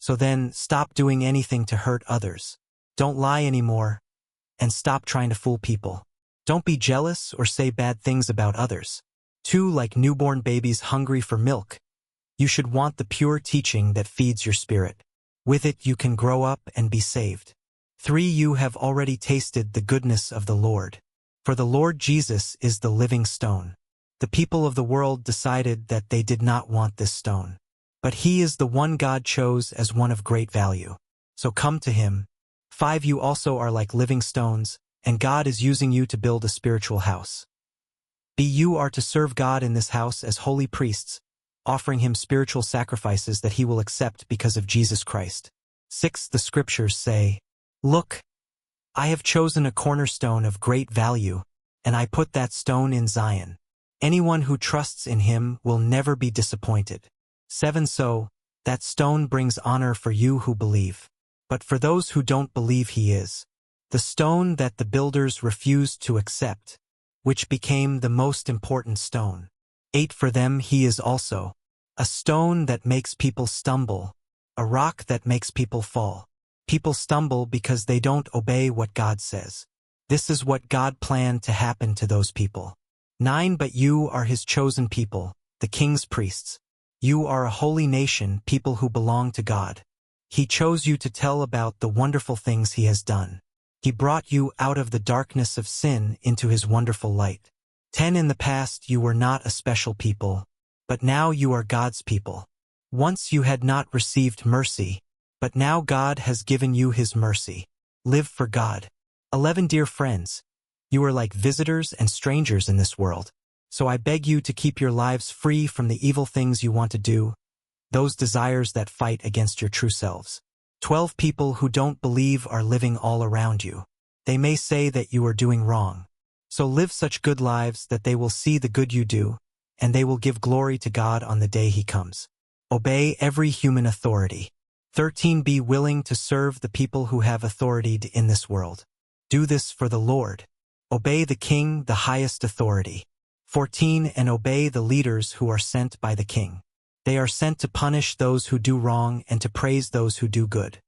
So then, stop doing anything to hurt others. Don't lie anymore, and stop trying to fool people. Don't be jealous or say bad things about others. 2. Like newborn babies hungry for milk, you should want the pure teaching that feeds your spirit. With it you can grow up and be saved. 3. You have already tasted the goodness of the Lord. For the Lord Jesus is the living stone. The people of the world decided that they did not want this stone. But he is the one God chose as one of great value. So come to him. 5. You also are like living stones, and God is using you to build a spiritual house. You are to serve God in this house as holy priests, offering him spiritual sacrifices that he will accept because of Jesus Christ. 6. The scriptures say, "Look, I have chosen a cornerstone of great value, and I put that stone in Zion. Anyone who trusts in him will never be disappointed." 7. So, that stone brings honor for you who believe. But for those who don't believe, he is the stone that the builders refused to accept, which became the most important stone. 8. For them he is also a stone that makes people stumble, a rock that makes people fall. People stumble because they don't obey what God says. This is what God planned to happen to those people. 9. But you are his chosen people, the king's priests. You are a holy nation, people who belong to God. He chose you to tell about the wonderful things he has done. He brought you out of the darkness of sin into his wonderful light. 10. In the past you were not a special people, but now you are God's people. Once you had not received mercy, but now God has given you his mercy. Live for God. 11. Dear friends, you are like visitors and strangers in this world. So I beg you to keep your lives free from the evil things you want to do, those desires that fight against your true selves. 12. People who don't believe are living all around you. They may say that you are doing wrong. So live such good lives that they will see the good you do, and they will give glory to God on the day he comes. Obey every human authority. 13. Be willing to serve the people who have authority in this world. Do this for the Lord. Obey the king, the highest authority. 14. And obey the leaders who are sent by the king. They are sent to punish those who do wrong and to praise those who do good.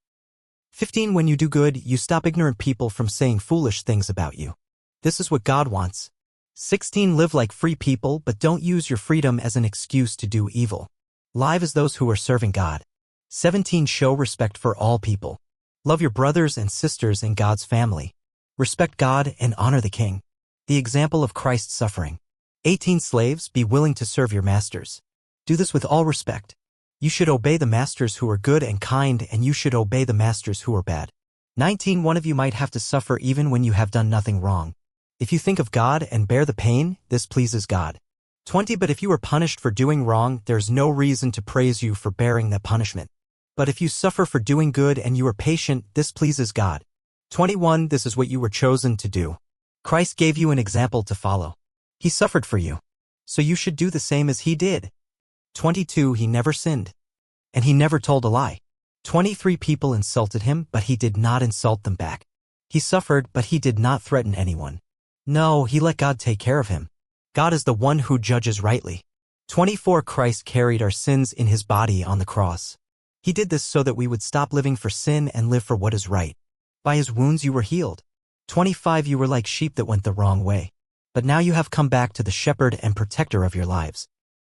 15. When you do good, you stop ignorant people from saying foolish things about you. This is what God wants. 16. Live like free people, but don't use your freedom as an excuse to do evil. Live as those who are serving God. 17. Show respect for all people. Love your brothers and sisters in God's family. Respect God and honor the king. The example of Christ's suffering. 18. Slaves, be willing to serve your masters. Do this with all respect. You should obey the masters who are good and kind, and you should obey the masters who are bad. 19. One of you might have to suffer even when you have done nothing wrong. If you think of God and bear the pain, this pleases God. 20. But if you are punished for doing wrong, there's no reason to praise you for bearing that punishment. But if you suffer for doing good and you are patient, this pleases God. 21. This is what you were chosen to do. Christ gave you an example to follow. He suffered for you, so you should do the same as he did. 22. He never sinned, and he never told a lie. 23. People insulted him, but he did not insult them back. He suffered, but he did not threaten anyone. No, he let God take care of him. God is the one who judges rightly. 24. Christ carried our sins in his body on the cross. He did this so that we would stop living for sin and live for what is right. By his wounds you were healed. 25. You were like sheep that went the wrong way, but now you have come back to the shepherd and protector of your lives.